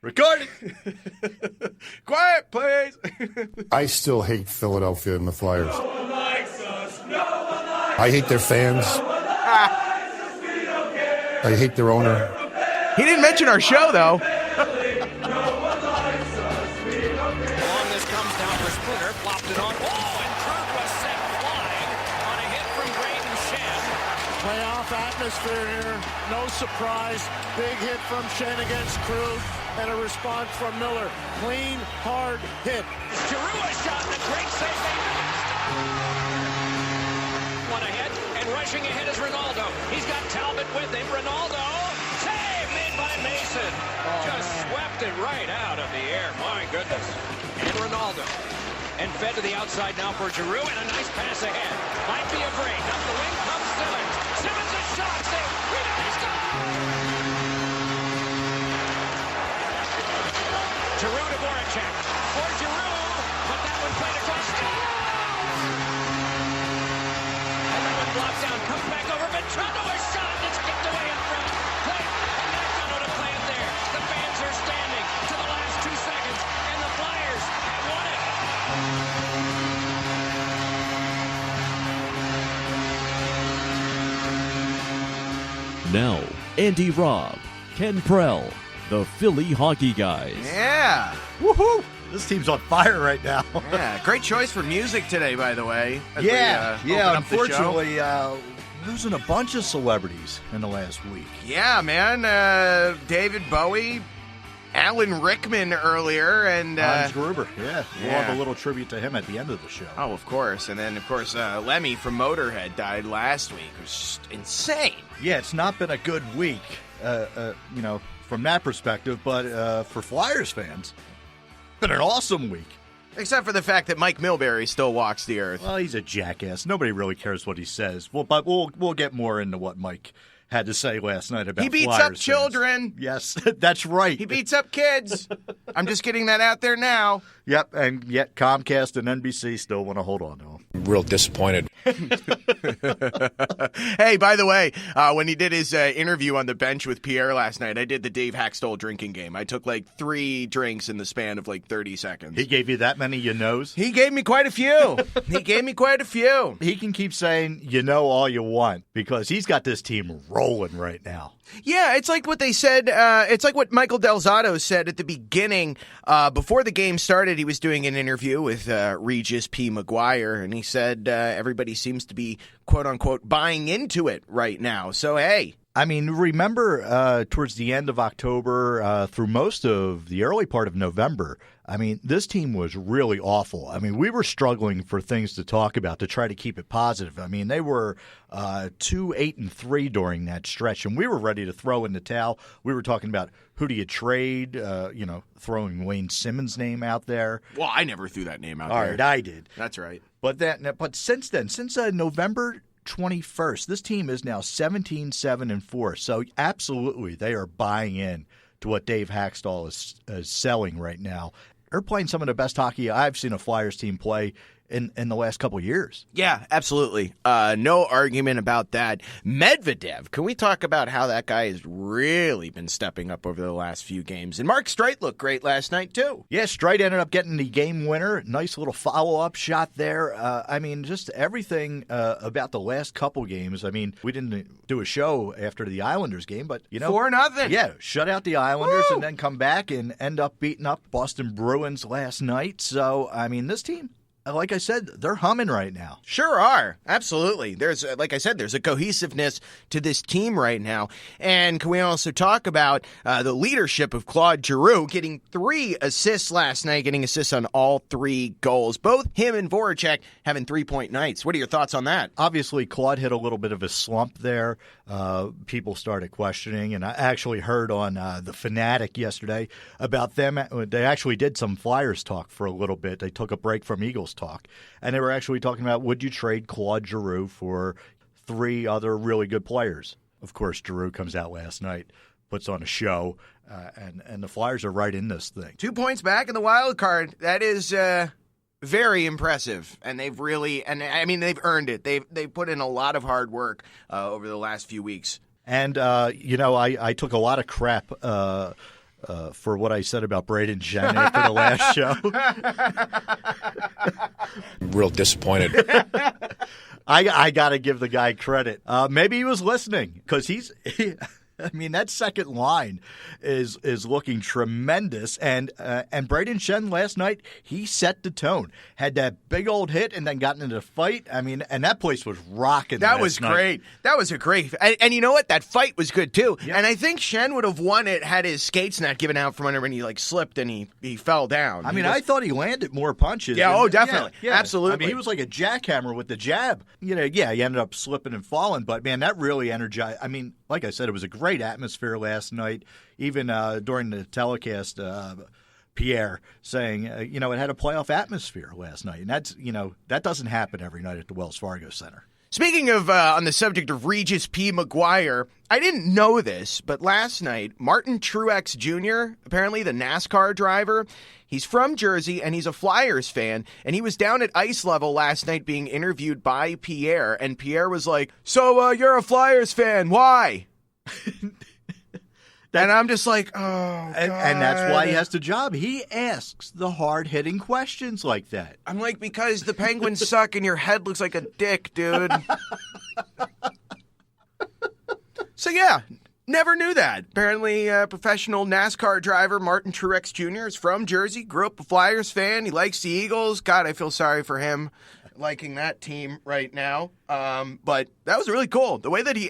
Recording. Quiet, please. I still hate Philadelphia and the Flyers. No one likes us. No one likes I hate their fans. I hate their owner. He didn't mention our show, though. Along this comes down for Spooner, flopped it on. Oh, and Kirk was sent flying on a hit from Braden Shen. Playoff atmosphere here, no surprise. Big hit from Shen against Krug, and a response from Miller. Clean, hard hit. Giroux a shot and a great save. One ahead, and rushing ahead is Ronaldo. He's got Talbot with him. Ronaldo, save made by Mason. Just swept it right out of the air. My goodness. And Ronaldo. And fed to the outside now for Giroux, and a nice pass ahead. Might be a break. Up the wing comes Dillon. Simmons a shot. Save. Rebound. He scores. Giroux to Voracek. For Giroux, but that one played across. And that one blocked down. Comes back over. Machado a shot. It's kicked away in front. Play it. And Machado to play it there. The fans are standing to the last 2 seconds, and the Flyers have won it. Now, Andy Robb, Ken Prell, the Philly Hockey Guys. Yeah. Woohoo! This team's on fire right now. Yeah. Great choice for music today, by the way. as Yeah, we, open up the show. unfortunately, losing a bunch of celebrities in the last week. Yeah, man. David Bowie, Alan Rickman earlier, and Hans Gruber, yeah. We'll yeah. have a little tribute to him at the end of the show. oh, of course. And then, of course, Lemmy from Motorhead died last week. It was just insane. Yeah, it's not been a good week, from that perspective, but for Flyers fans, been an awesome week. Except for the fact that Mike Milbury still walks the earth. Well, he's a jackass. Nobody really cares what he says. But we'll get more into what Mike had to say last night about He beats Flyers up fans. children. Yes, that's right. He beats up kids. I'm just getting that out there now. Yep, and yet Comcast and NBC still want to hold on to him. Real disappointed. Hey, by the way, when he did his interview on the bench with Pierre last night, I did the Dave Haxtell drinking game. I took like 3 drinks in the span of like 30 seconds. He gave you that many you knows? He gave me quite a few. He He can keep saying you know all you want because he's got this team rolling right now. Yeah, it's like what they said. It's like what Michael Delzato said at the beginning. Before the game started, he was doing an interview with Regis P. McGuire, and he said everybody seems to be, quote-unquote, buying into it right now. So, hey. I mean, remember towards the end of October through most of the early part of November, I mean, this team was really awful. I mean, we were struggling for things to talk about to try to keep it positive. I mean, they were 2-8-3 during that stretch, and we were ready to throw in the towel. We were talking about who do you trade, throwing Wayne Simmons' name out there. Well, I never threw that name out All there. right, I did. That's right. But since then, since November 21st, this team is now 17-7-4. So absolutely, they are buying in to what Dave Haxtell is selling right now. They're playing some of the best hockey I've seen a Flyers team play in the last couple of years. Yeah, absolutely. No argument about that. Medvedev, can we talk about how that guy has really been stepping up over the last few games? And Mark Streit looked great last night, too. Yeah, Streit ended up getting the game winner. Nice little follow-up shot there. Just everything about the last couple games. I mean, we didn't do a show after the Islanders game, but, 4-0. Yeah, shut out the Islanders. Woo! And then come back and end up beating up Boston Bruins last night. So, I mean, this team, like I said, they're humming right now. Sure are. Absolutely. There's, like I said, there's a cohesiveness to this team right now. And can we also talk about the leadership of Claude Giroux getting 3 assists last night, getting assists on all 3 goals. Both him and Voracek having 3-point nights. What are your thoughts on that? Obviously, Claude hit a little bit of a slump there. People started questioning, and I actually heard on The Fanatic yesterday about them. They actually did some Flyers talk for a little bit. They took a break from Eagles talk, and they were actually talking about, would you trade Claude Giroux for 3 other really good players? Of course, Giroux comes out last night, puts on a show, and the Flyers are right in this thing. 2 points back in the wild card. That is very impressive, and they've really, and I mean, they've earned it. They've put in a lot of hard work over the last few weeks. And I took a lot of crap for what I said about Braden Shen after the last show. I'm real disappointed. I got to give the guy credit. Maybe he was listening because I mean, that second line is looking tremendous, and Braden Shen last night, he set the tone. Had that big old hit and then got into the fight. I mean, and that place was rocking. That was great. That was a great, and you know what? That fight was good too. Yep. And I think Shen would have won it had his skates not given out from under him and he slipped and he fell down. I mean, I thought he landed more punches. Yeah, definitely. Yeah. Absolutely. I mean, he was like a jackhammer with the jab. You know, yeah, he ended up slipping and falling, but man, that really energized. I mean, like I said, it was a great atmosphere last night. Even during the telecast, Pierre saying, it had a playoff atmosphere last night. And that's, that doesn't happen every night at the Wells Fargo Center. Speaking of, on the subject of Regis P. McGuire, I didn't know this, but last night, Martin Truex Jr., apparently the NASCAR driver, he's from Jersey and he's a Flyers fan, and he was down at ice level last night being interviewed by Pierre, and Pierre was like, so you're a Flyers fan, why? And I'm just like, oh, God. And that's why he has the job. He asks the hard-hitting questions like that. I'm like, because the Penguins suck and your head looks like a dick, dude. So, yeah, never knew that. Apparently, professional NASCAR driver Martin Truex Jr. is from Jersey, grew up a Flyers fan. He likes the Eagles. God, I feel sorry for him liking that team right now. But that was really cool. The way that he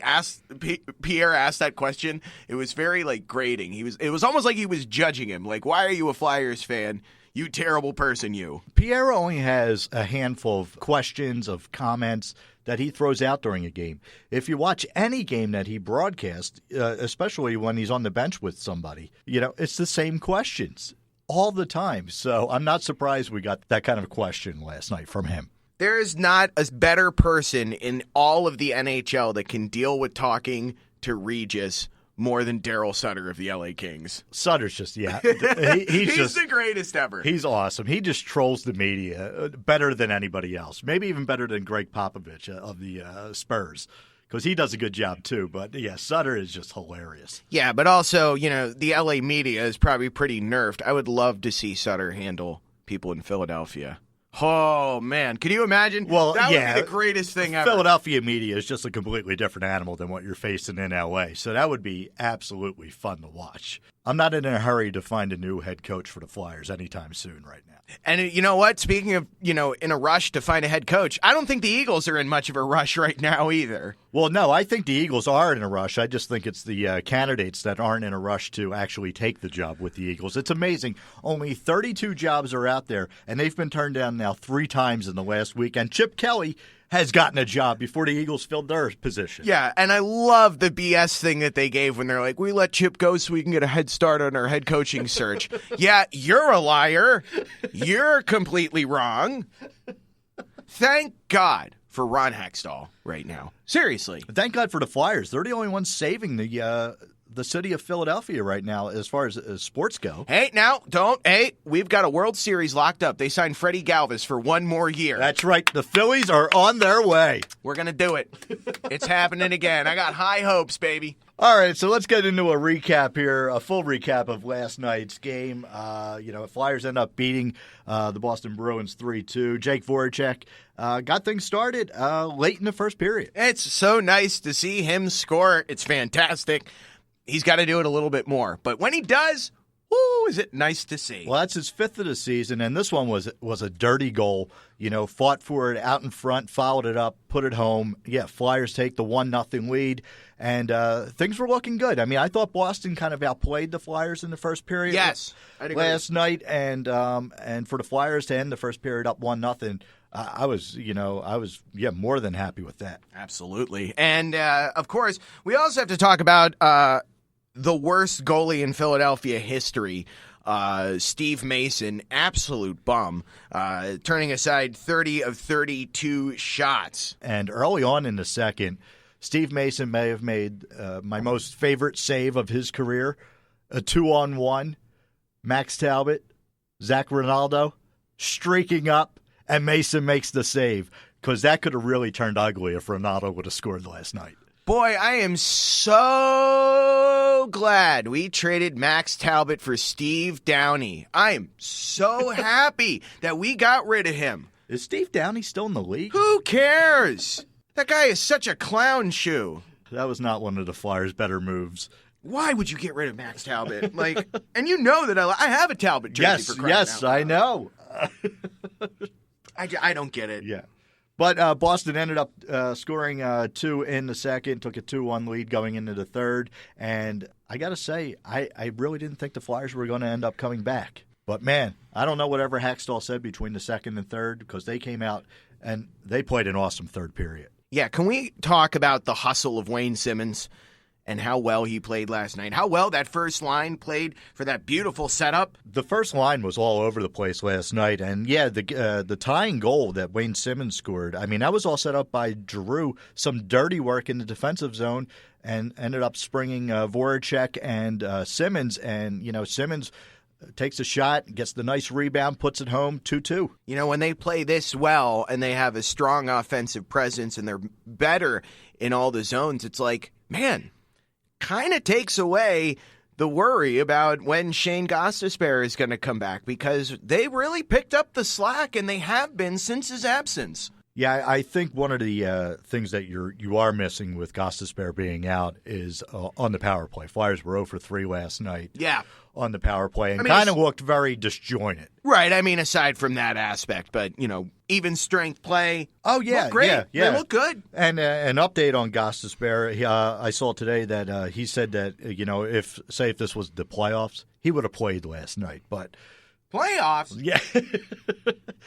Pierre asked that question, it was very grating. It was almost like he was judging him. Like, why are you a Flyers fan? You terrible person, you. Pierre only has a handful of questions, of comments that he throws out during a game. If you watch any game that he broadcasts, especially when he's on the bench with somebody, it's the same questions all the time. So I'm not surprised we got that kind of question last night from him. There is not a better person in all of the NHL that can deal with talking to Regis more than Daryl Sutter of the LA Kings. Sutter's just, he's the greatest ever. He's awesome. He just trolls the media better than anybody else. Maybe even better than Greg Popovich of the Spurs, because he does a good job too. But yeah, Sutter is just hilarious. Yeah, but also, the LA media is probably pretty nerfed. I would love to see Sutter handle people in Philadelphia. Oh, man. Can you imagine? Well, that would be the greatest thing ever. Philadelphia media is just a completely different animal than what you're facing in L.A., so that would be absolutely fun to watch. I'm not in a hurry to find a new head coach for the Flyers anytime soon right now. And you know what? Speaking of, in a rush to find a head coach, I don't think the Eagles are in much of a rush right now either. Well, no, I think the Eagles are in a rush. I just think it's the candidates that aren't in a rush to actually take the job with the Eagles. It's amazing. Only 32 jobs are out there, and they've been turned down now 3 times in the last week. And Chip Kelly has gotten a job before the Eagles filled their position. Yeah, and I love the BS thing that they gave when they're like, we let Chip go so we can get a head start on our head coaching search. Yeah, you're a liar. You're completely wrong. Thank God for Ron Hextall right now. Seriously. Thank God for the Flyers. They're the only ones saving the city of Philadelphia right now as far as sports go. Hey, we've got a World Series locked up. They signed Freddie Galvis for 1 more year. That's right. The Phillies are on their way. We're going to do it. It's happening again. I got high hopes, baby. All right, so let's get into a recap here, a full recap of last night's game. Flyers end up beating the Boston Bruins 3-2. Jake Voracek got things started late in the first period. It's so nice to see him score. It's fantastic. He's got to do it a little bit more. But when he does, woo, is it nice to see. Well, that's his 5th of the season, and this one was a dirty goal. Fought for it out in front, followed it up, put it home. Yeah, Flyers take the 1-0 lead, and things were looking good. I mean, I thought Boston kind of outplayed the Flyers in the first period. Yes, last night, and for the Flyers to end the first period up 1-0. I was more than happy with that. Absolutely. And, of course, we also have to talk about the worst goalie in Philadelphia history, Steve Mason, absolute bum, turning aside 30 of 32 shots. And early on in the second, Steve Mason may have made my most favorite save of his career, a 2-on-1, Max Talbot, Zach Ronaldo, streaking up, and Mason makes the save, because that could have really turned ugly if Ronaldo would have scored last night. Boy, I am so so glad we traded Max Talbot for Steve Downey. I am so happy that we got rid of him. Is Steve Downey still in the league? Who cares? That guy is such a clown shoe. That was not one of the Flyers' better moves. Why would you get rid of Max Talbot? And you know that I have a Talbot jersey for crying out loud. I know. I don't get it. Yeah. But Boston ended up scoring 2 in the second, took a 2-1 lead going into the third. And I got to say, I really didn't think the Flyers were going to end up coming back. But, man, I don't know whatever Hackstall said between the second and third because they came out and they played an awesome third period. Yeah, can we talk about the hustle of Wayne Simmons and how well he played last night? How well that first line played for that beautiful setup? The first line was all over the place last night. And, yeah, the tying goal that Wayne Simmons scored, I mean, that was all set up by Giroux. Some dirty work in the defensive zone and ended up springing Voracek and Simmons. And, Simmons takes a shot, gets the nice rebound, puts it home, 2-2. When they play this well and they have a strong offensive presence and they're better in all the zones, it's like, man, kind of takes away the worry about when Shane Gostisbehere is going to come back because they really picked up the slack and they have been since his absence. Yeah, I think one of the things that you are missing with Gostisbehere being out is on the power play. Flyers were 0 for 3 last night. Yeah. On the power play and kind of looked very disjointed. Right. I mean, aside from that aspect, but, even strength play. Oh, yeah. Great. Yeah. They look good. And an update on Gostisbehere, I saw today that he said that, if this was the playoffs, he would have played last night. But playoffs? Yeah.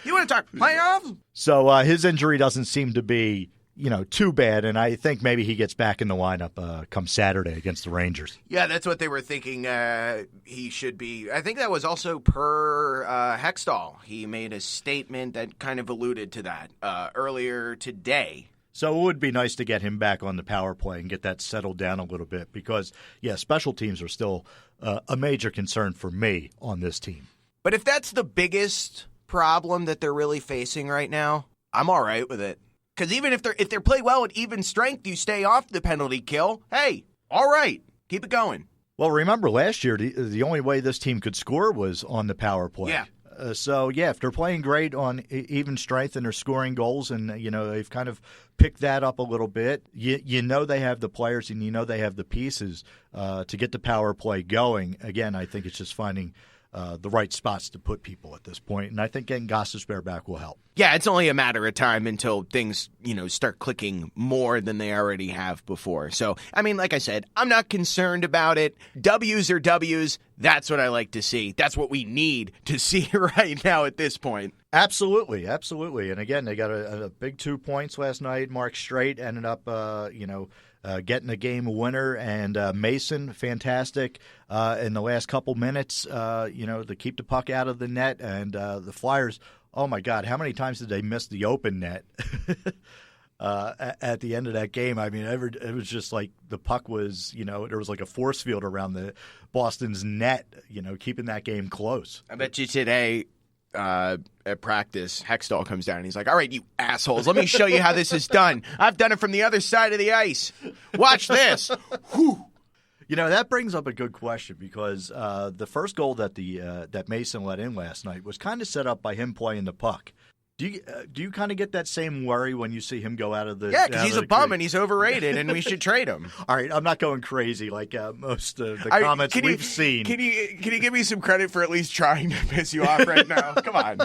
You want to talk playoffs? So his injury doesn't seem to be, too bad, and I think maybe he gets back in the lineup come Saturday against the Rangers. Yeah, that's what they were thinking he should be. I think that was also per Hextall. He made a statement that kind of alluded to that earlier today. So it would be nice to get him back on the power play and get that settled down a little bit because, special teams are still a major concern for me on this team. But if that's the biggest problem that they're really facing right now, I'm all right with it. Because even if they're play well at even strength, you stay off the penalty kill. Hey, all right, keep it going. Well, remember last year, the only way this team could score was on the power play. Yeah. If they're playing great on even strength and they're scoring goals and, they've kind of picked that up a little bit, they have the players and they have the pieces to get the power play going. Again, I think it's just finding the right spots to put people at this point, and I think getting Gostisbehere back will help. Yeah, it's only a matter of time until things, start clicking more than they already have before. So, I mean, like I said, I'm not concerned about it. W's are W's. That's what I like to see. That's what we need to see right now at this point. Absolutely, absolutely. And again, they got a big 2 points last night. Mark Straight ended up, getting a game winner, and Mason, fantastic in the last couple minutes, to keep the puck out of the net. And the Flyers, oh, my God, how many times did they miss the open net at the end of that game? I mean, it was just like the puck was, there was like a force field around the Boston's net, keeping that game close. I bet you today at practice, Hextall comes down and he's like, all right, you assholes, let me show you how this is done. I've done it from the other side of the ice. Watch this. Whew. That brings up a good question because the first goal that Mason let in last night was kind of set up by him playing the puck. Do you kind of get that same worry when you see him go out of the because he's a bum and he's overrated and we should trade him? All right, I'm not going crazy like most of the comments we've seen. Can you give me some credit for at least trying to piss you off right now? Come on.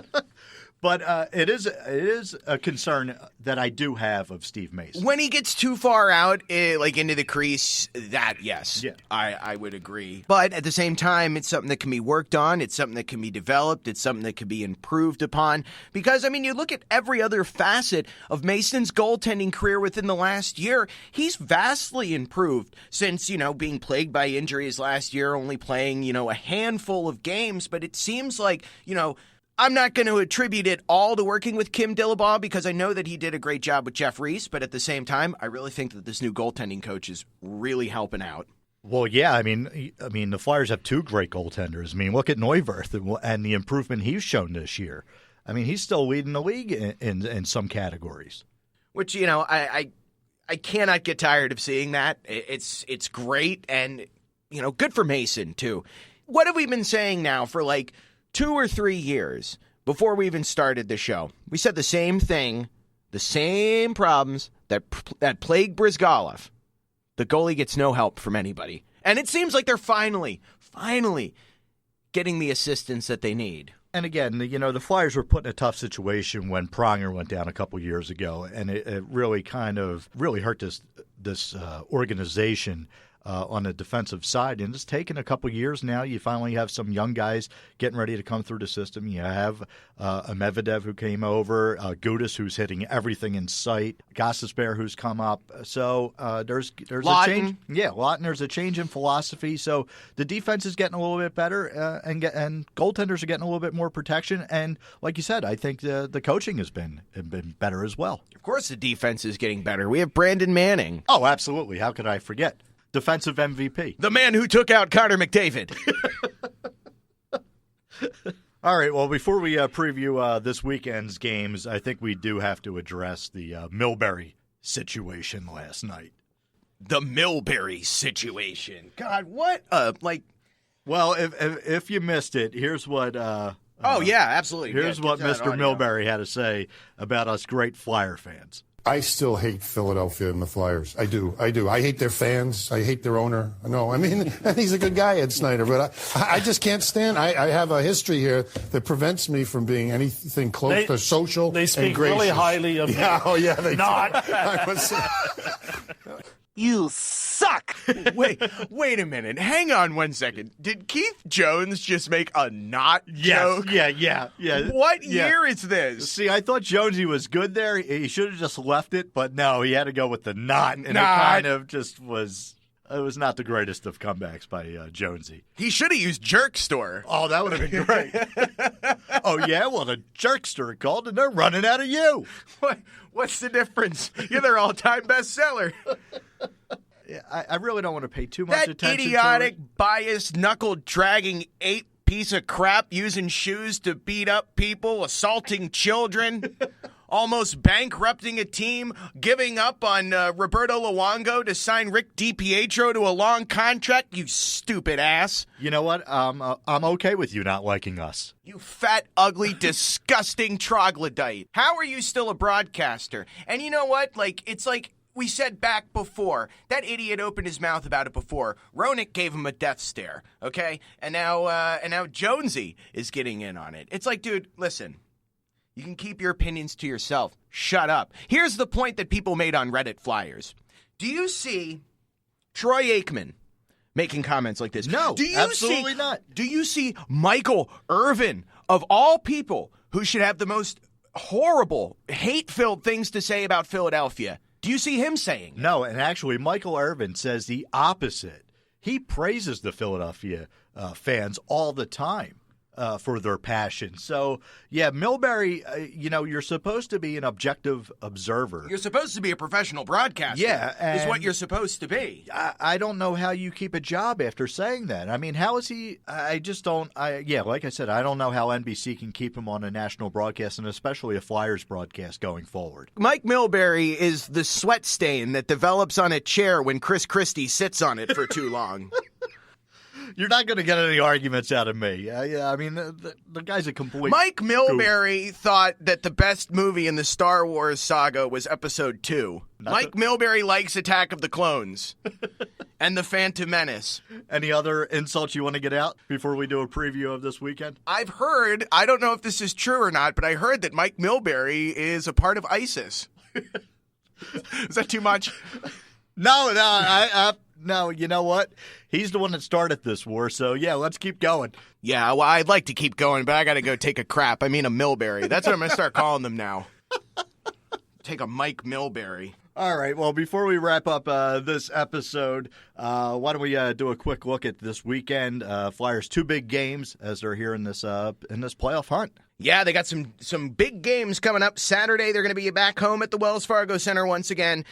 But it is a concern that I do have of Steve Mason. When he gets too far out, into the crease, yes, yeah. I would agree. But at the same time, it's something that can be worked on. It's something that can be developed. It's something that can be improved upon. Because, you look at every other facet of Mason's goaltending career within the last year, he's vastly improved since, being plagued by injuries last year, only playing, a handful of games. But it seems like, I'm not going to attribute it all to working with Kim Dillabaugh because I know that he did a great job with Jeff Reese, but at the same time, I really think that this new goaltending coach is really helping out. Well, yeah, I mean, the Flyers have 2 great goaltenders. I mean, look at Neuwirth and the improvement he's shown this year. I mean, he's still leading the league in some categories. Which, I cannot get tired of seeing that. It's great, and good for Mason, too. What have we been saying now for like 2 or 3 years before we even started the show? We said the same thing, the same problems that plague Brizgalov. The goalie gets no help from anybody. And it seems like they're finally getting the assistance that they need. And again, the Flyers were put in a tough situation when Pronger went down a couple years ago, and it really hurt this organization on the defensive side. And it's taken a couple years now. You finally have some young guys getting ready to come through the system. You have a Medvedev who came over, Gudas who's hitting everything in sight, Gostisbehere who's come up. So there's Lawton. a change. Yeah, Lawton. There's a change in philosophy. So the defense is getting a little bit better, and goaltenders are getting a little bit more protection. And like you said, I think the coaching has been better as well. Of course, the defense is getting better. We have Brandon Manning. Oh, absolutely. How could I forget? Defensive MVP. The man who took out Connor McDavid. All right, well, before we preview this weekend's games, I think we do have to address the Milbury situation last night. The Milbury situation. God, what Well, if you missed it, here's what oh, yeah, absolutely. Here's what Mr. Milbury had to say about us great Flyer fans. I still hate Philadelphia and the Flyers. I do. I hate their fans. I hate their owner. No, I mean, he's a good guy, Ed Snyder, but I just can't stand. I have a history here that prevents me from being anything close to social. They speak and gracious. really highly of Yeah, oh yeah, they not. You suck. Wait a minute. Hang on 1 second. Did Keith Jones just make a not joke? Yeah. What year is this? See, I thought Jonesy was good there. He should have just left it, but no, he had to go with the not, and it kind of just was. It was not the greatest of comebacks by Jonesy. He should have used Jerkstore. Oh, that would have been great. Oh, yeah? Well, the Jerkster called, and they're running out of you. What's the difference? You're their all-time bestseller. Yeah, I really don't want to pay too much attention to it. That idiotic, biased, knuckle-dragging ape piece of crap using shoes to beat up people, assaulting children. Almost bankrupting a team, giving up on Roberto Luongo to sign Rick DiPietro to a long contract, you stupid ass. You know what? I'm okay with you not liking us. You fat, ugly, disgusting troglodyte. How are you still a broadcaster? And you know what? It's like we said back before. That idiot opened his mouth about it before. Roenick gave him a death stare, okay? And now Jonesy is getting in on it. It's like, dude, listen. You can keep your opinions to yourself. Shut up. Here's the point that people made on Reddit Flyers. Do you see Troy Aikman making comments like this? No, absolutely not. Do you see Michael Irvin, of all people, who should have the most horrible, hate-filled things to say about Philadelphia? Do you see him saying? No, and actually, Michael Irvin says the opposite. He praises the Philadelphia fans all the time. For their passion. So, yeah, Milbury, you're supposed to be an objective observer. You're supposed to be a professional broadcaster. Yeah. Is what you're supposed to be. I don't know how you keep a job after saying that. I mean, how is he? I just don't. Like I said, I don't know how NBC can keep him on a national broadcast, and especially a Flyers broadcast going forward. Mike Milbury is the sweat stain that develops on a chair when Chris Christie sits on it for too long. You're not going to get any arguments out of me. I mean, the guy's a complete Mike Milbury thought that the best movie in the Star Wars saga was Episode 2. Mike Milbury likes Attack of the Clones and The Phantom Menace. Any other insults you want to get out before we do a preview of this weekend? I've heard, I don't know if this is true or not, but I heard that Mike Milbury is a part of ISIS. Is that too much? No, no, you know what? He's the one that started this war, so yeah, let's keep going. Yeah, well, I'd like to keep going, but I got to go take a crap. I mean a Milbury. That's what I'm going to start calling them now. Take a Mike Milbury. All right, well, before we wrap up this episode, why don't we do a quick look at this weekend? Flyers' 2 big games as they're here in this playoff hunt. Yeah, they got some big games coming up. Saturday, they're going to be back home at the Wells Fargo Center once again,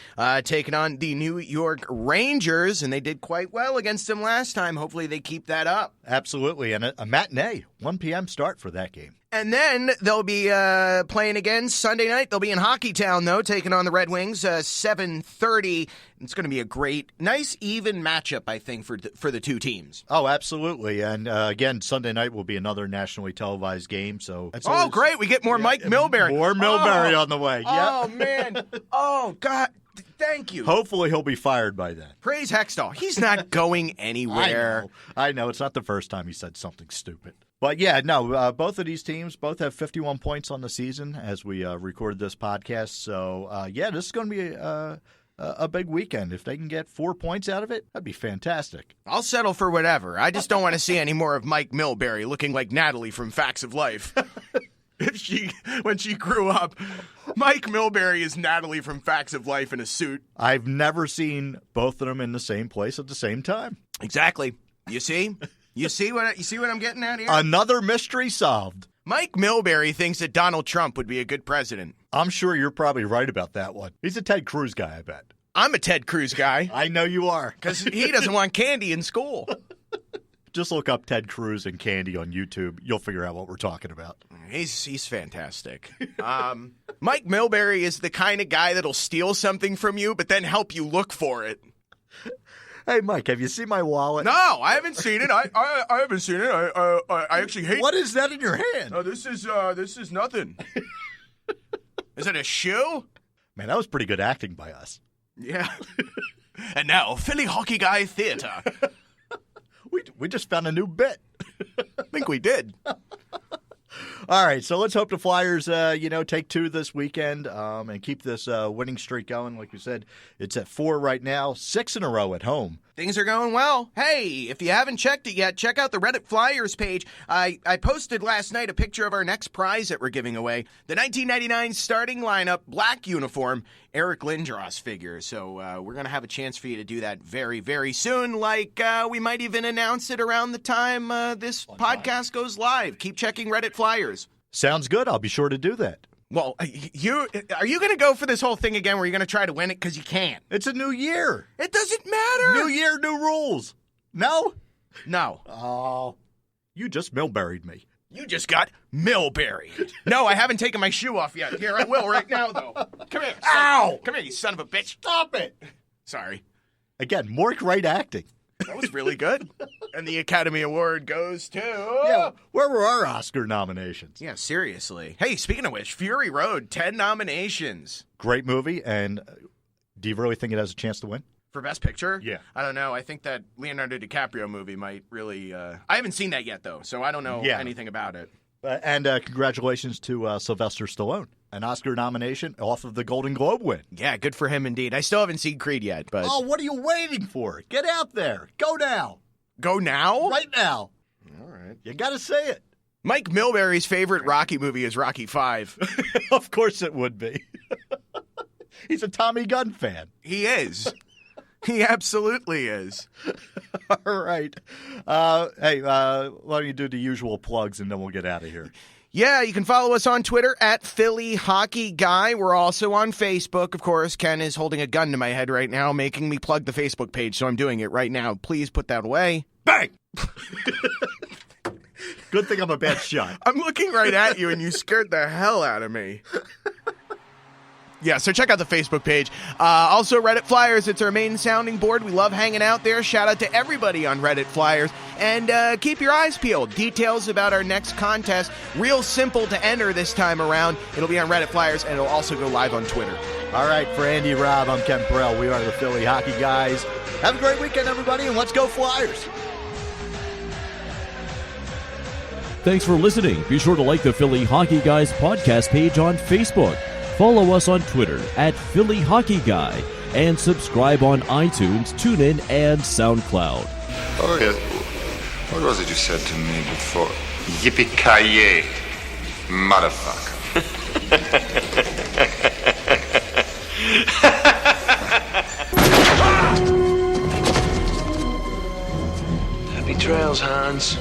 taking on the New York Rangers, and they did quite well against them last time. Hopefully they keep that up. Absolutely, and a matinee, 1 p.m. start for that game. And then they'll be playing again Sunday night. They'll be in Hockeytown, though, taking on the Red Wings, 7:30 It's going to be a great, nice, even matchup, I think, for the two teams. Oh, absolutely. And again, Sunday night will be another nationally televised game. So great. We get more Mike Milbury. More Milbury on the way. Oh, man. Oh, God. Thank you. Hopefully he'll be fired by then. Praise Hextall. He's not going anywhere. I know. It's not the first time he said something stupid. But yeah, no, both of these teams both have 51 points on the season as we record this podcast. So, yeah, this is going to be a big weekend. If they can get 4 points out of it, that'd be fantastic. I'll settle for whatever. I just don't want to see any more of Mike Milbury looking like Natalie from Facts of Life. When she grew up, Mike Milbury is Natalie from Facts of Life in a suit. I've never seen both of them in the same place at the same time. Exactly. You see? You see what I'm getting at here? Another mystery solved. Mike Milbury thinks that Donald Trump would be a good president. I'm sure you're probably right about that one. He's a Ted Cruz guy, I bet. I'm a Ted Cruz guy. I know you are. Because he doesn't want candy in school. Just look up Ted Cruz and candy on YouTube. You'll figure out what we're talking about. He's fantastic. Mike Milbury is the kind of guy that'll steal something from you, but then help you look for it. Hey, Mike, have you seen my wallet? No, I haven't seen it. I haven't seen it. I actually hate. What is that in your hand? This is nothing. Is it a shoe? Man, that was pretty good acting by us. Yeah. And now, Philly Hockey Guy Theater. We just found a new bit. I think we did. All right, so let's hope the Flyers, take 2 this weekend and keep this winning streak going. Like we said, it's at 4 right now, 6 in a row at home. Things are going well. Hey, if you haven't checked it yet, check out the Reddit Flyers page. I posted last night a picture of our next prize that we're giving away. The 1999 starting lineup, black uniform, Eric Lindros figure. So we're going to have a chance for you to do that very, very soon. We might even announce it around the time this podcast goes live. Keep checking Reddit Flyers. Sounds good. I'll be sure to do that. Well, are you going to go for this whole thing again where you're going to try to win it because you can't? It's a new year. It doesn't matter. New year, new rules. No? No. Oh, you just Milburied me. You just got Milbury. No, I haven't taken my shoe off yet. Here, I will right now, though. Come here. Ow! Come here, you son of a bitch. Stop it. Sorry. Again, more great acting. That was really good. And the Academy Award goes to... Yeah, where were our Oscar nominations? Yeah, seriously. Hey, speaking of which, Fury Road, 10 nominations. Great movie, and do you really think it has a chance to win? For Best Picture? Yeah. I don't know. I think that Leonardo DiCaprio movie might really... I haven't seen that yet, though, so I don't know anything about it. And congratulations to Sylvester Stallone. An Oscar nomination off of the Golden Globe win. Yeah, good for him indeed. I still haven't seen Creed yet, but... Oh, what are you waiting for? Get out there. Go now. Go now? Right now. All right. You got to say it. Mike Milbury's favorite Rocky movie is Rocky V. Of course it would be. He's a Tommy Gunn fan. He is. He absolutely is. All right. Hey, why don't you do the usual plugs and then we'll get out of here. Yeah, you can follow us on Twitter at Philly Hockey Guy. We're also on Facebook. Of course, Ken is holding a gun to my head right now, making me plug the Facebook page, so I'm doing it right now. Please put that away. Bang! Good thing I'm a bad shot. I'm looking right at you, and you scared the hell out of me. Yeah, so check out the Facebook page. Also, Reddit Flyers. It's our main sounding board. We love hanging out there. Shout out to everybody on Reddit Flyers. And keep your eyes peeled. Details about our next contest. Real simple to enter this time around. It'll be on Reddit Flyers, and it'll also go live on Twitter. All right, for Andy, Rob, I'm Ken Burrell. We are the Philly Hockey Guys. Have a great weekend, everybody, and let's go Flyers. Thanks for listening. Be sure to like the Philly Hockey Guys podcast page on Facebook. Follow us on Twitter at Philly Hockey Guy and subscribe on iTunes, TuneIn, and SoundCloud. Oh, yes. What was it you said to me before? Yippee-ki-yay, motherfucker. Happy trails, Hans.